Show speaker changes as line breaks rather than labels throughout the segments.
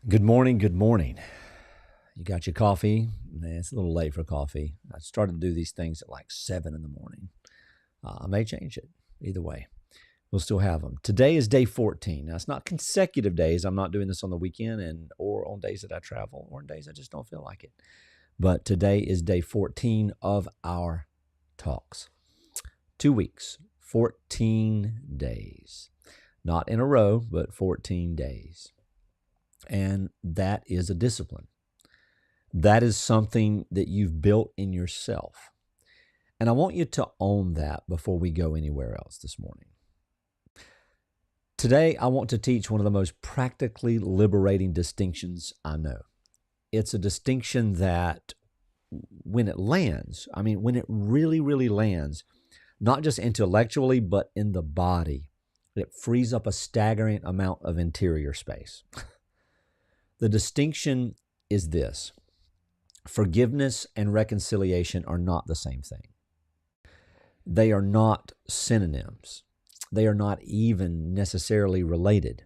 Good morning. Good morning. You got your coffee? Man, it's a little late for coffee. I started to do these things at like 7 in the morning. I may change it. Either way, we'll still have them. Today is day 14. Now, it's not consecutive days. I'm not doing this on the weekend or on days that I travel or on days I just don't feel like it. But today is day 14 of our talks. 2 weeks, 14 days. Not in a row, but 14 days. And that is a discipline. That is something that you've built in yourself. And I want you to own that before we go anywhere else this morning. Today, I want to teach one of the most practically liberating distinctions I know. It's a distinction that when it lands, when it really, really lands, not just intellectually, but in the body, it frees up a staggering amount of interior space. The distinction is this: forgiveness and reconciliation are not the same thing. They are not synonyms. They are not even necessarily related.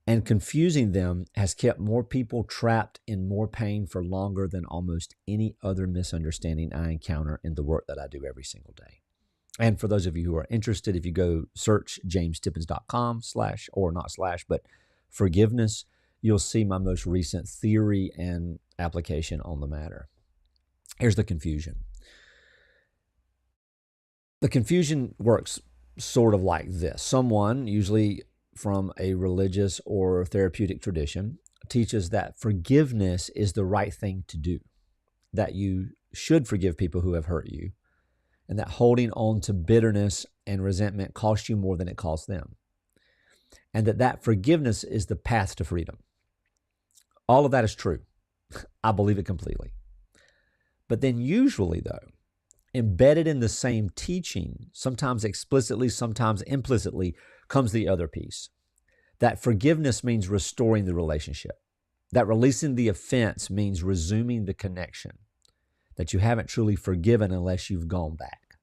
And confusing them has kept more people trapped in more pain for longer than almost any other misunderstanding I encounter in the work that I do every single day. And for those of you who are interested, if you go search jamestippins.com /forgiveness, you'll see my most recent theory and application on the matter. Here's the confusion. The confusion works sort of like this. Someone, usually from a religious or therapeutic tradition, teaches that forgiveness is the right thing to do, that you should forgive people who have hurt you, and that holding on to bitterness and resentment costs you more than it costs them, and that forgiveness is the path to freedom. All of that is true. I believe it completely. But then usually, though, embedded in the same teaching, sometimes explicitly, sometimes implicitly, comes the other piece. That forgiveness means restoring the relationship. That releasing the offense means resuming the connection. That you haven't truly forgiven unless you've gone back,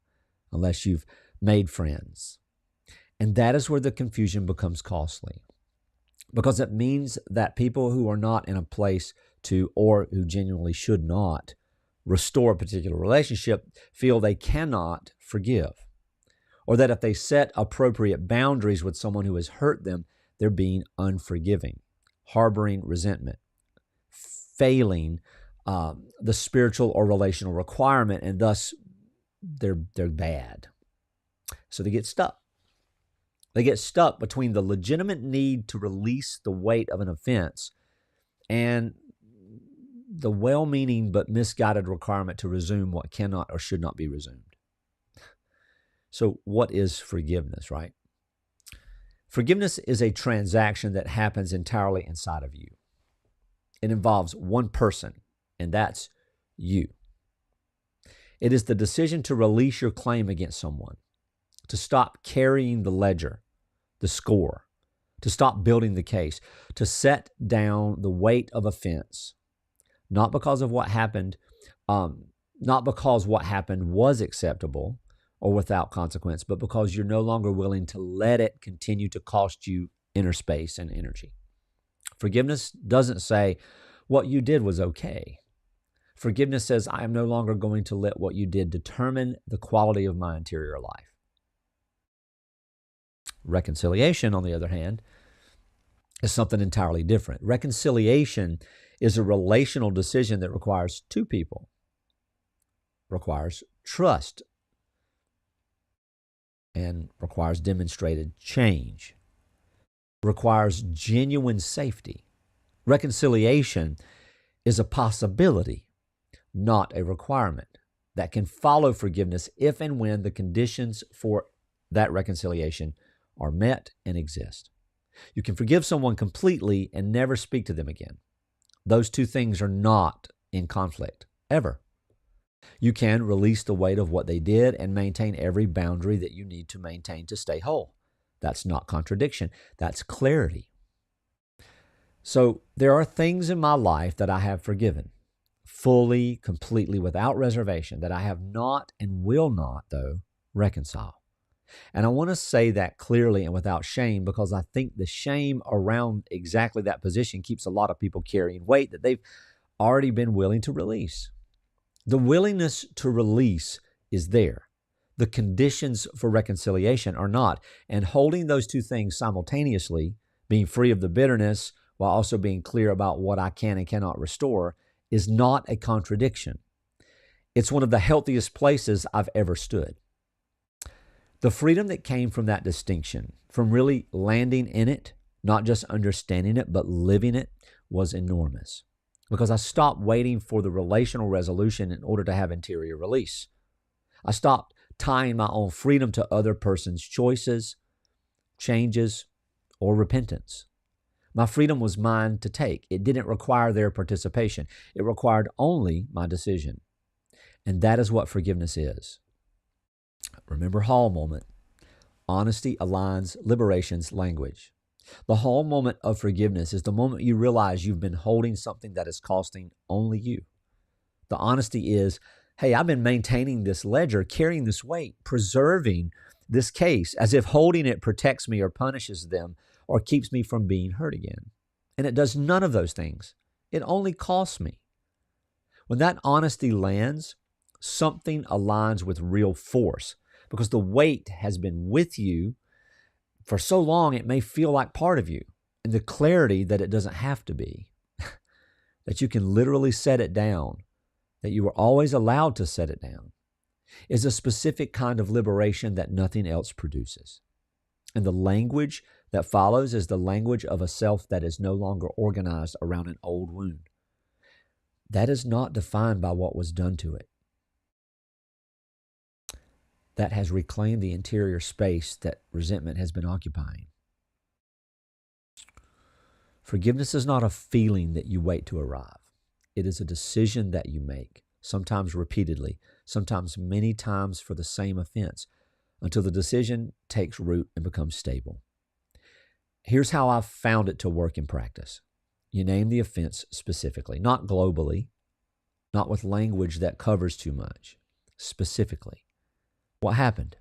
unless you've made friends. And that is where the confusion becomes costly. Because it means that people who are not in a place to, or who genuinely should not, restore a particular relationship feel they cannot forgive. Or that if they set appropriate boundaries with someone who has hurt them, they're being unforgiving, harboring resentment, failing the spiritual or relational requirement, and thus they're bad. So they get stuck. They get stuck between the legitimate need to release the weight of an offense and the well-meaning but misguided requirement to resume what cannot or should not be resumed. So what is forgiveness, right? Forgiveness is a transaction that happens entirely inside of you. It involves one person, and that's you. It is the decision to release your claim against someone, to stop carrying the ledger, the score, to stop building the case, to set down the weight of offense, not because of what happened, not because what happened was acceptable or without consequence, but because you're no longer willing to let it continue to cost you inner space and energy. Forgiveness doesn't say what you did was okay. Forgiveness says, I am no longer going to let what you did determine the quality of my interior life. Reconciliation, on the other hand, is something entirely different. Reconciliation is a relational decision that requires two people, requires trust, and requires demonstrated change, requires genuine safety. Reconciliation is a possibility, not a requirement, that can follow forgiveness if and when the conditions for that reconciliation are met and exist. You can forgive someone completely and never speak to them again. Those two things are not in conflict, ever. You can release the weight of what they did and maintain every boundary that you need to maintain to stay whole. That's not contradiction. That's clarity. So there are things in my life that I have forgiven fully, completely, without reservation, that I have not and will not, though, reconcile. And I want to say that clearly and without shame, because I think the shame around exactly that position keeps a lot of people carrying weight that they've already been willing to release. The willingness to release is there. The conditions for reconciliation are not. And holding those two things simultaneously, being free of the bitterness while also being clear about what I can and cannot restore, is not a contradiction. It's one of the healthiest places I've ever stood. The freedom that came from that distinction, from really landing in it, not just understanding it, but living it, was enormous. Because I stopped waiting for the relational resolution in order to have interior release. I stopped tying my own freedom to other person's choices, changes, or repentance. My freedom was mine to take. It didn't require their participation. It required only my decision. And that is what forgiveness is. Remember Hall moment. Honesty aligns liberation's language. The Hall moment of forgiveness is the moment you realize you've been holding something that is costing only you. The honesty is, hey, I've been maintaining this ledger, carrying this weight, preserving this case as if holding it protects me or punishes them or keeps me from being hurt again. And it does none of those things. It only costs me. When that honesty lands, something aligns with real force because the weight has been with you for so long it may feel like part of you. And the clarity that it doesn't have to be, that you can literally set it down, that you were always allowed to set it down, is a specific kind of liberation that nothing else produces. And the language that follows is the language of a self that is no longer organized around an old wound. That is not defined by what was done to it. That has reclaimed the interior space that resentment has been occupying. Forgiveness is not a feeling that you wait to arrive. It is a decision that you make, sometimes repeatedly, sometimes many times for the same offense, until the decision takes root and becomes stable. Here's how I've found it to work in practice. You name the offense specifically, not globally, not with language that covers too much, specifically. What happened?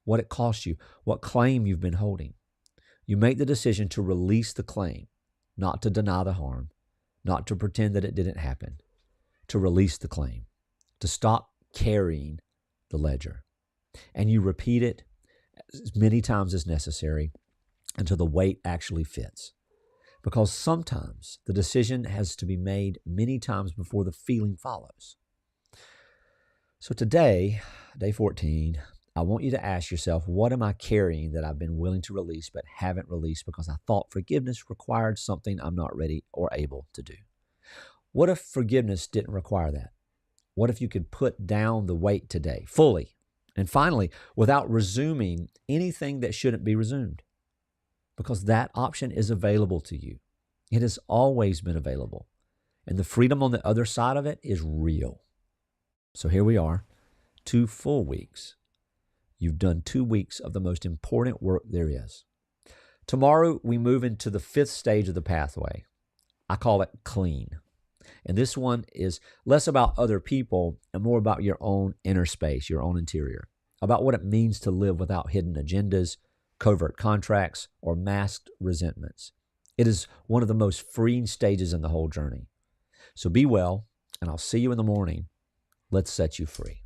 What it cost you? What claim you've been holding? You make the decision to release the claim, not to deny the harm, not to pretend that it didn't happen, to release the claim, to stop carrying the ledger. And you repeat it as many times as necessary until the weight actually fits. Because sometimes the decision has to be made many times before the feeling follows. So today, day 14, I want you to ask yourself, what am I carrying that I've been willing to release but haven't released because I thought forgiveness required something I'm not ready or able to do? What if forgiveness didn't require that? What if you could put down the weight today, fully, and finally, without resuming anything that shouldn't be resumed? Because that option is available to you. It has always been available. And the freedom on the other side of it is real. So here we are, 2 full weeks. You've done 2 weeks of the most important work there is. Tomorrow, we move into the 5th stage of the pathway. I call it clean. And this one is less about other people and more about your own inner space, your own interior, about what it means to live without hidden agendas, covert contracts, or masked resentments. It is one of the most freeing stages in the whole journey. So be well, and I'll see you in the morning. Let's set you free.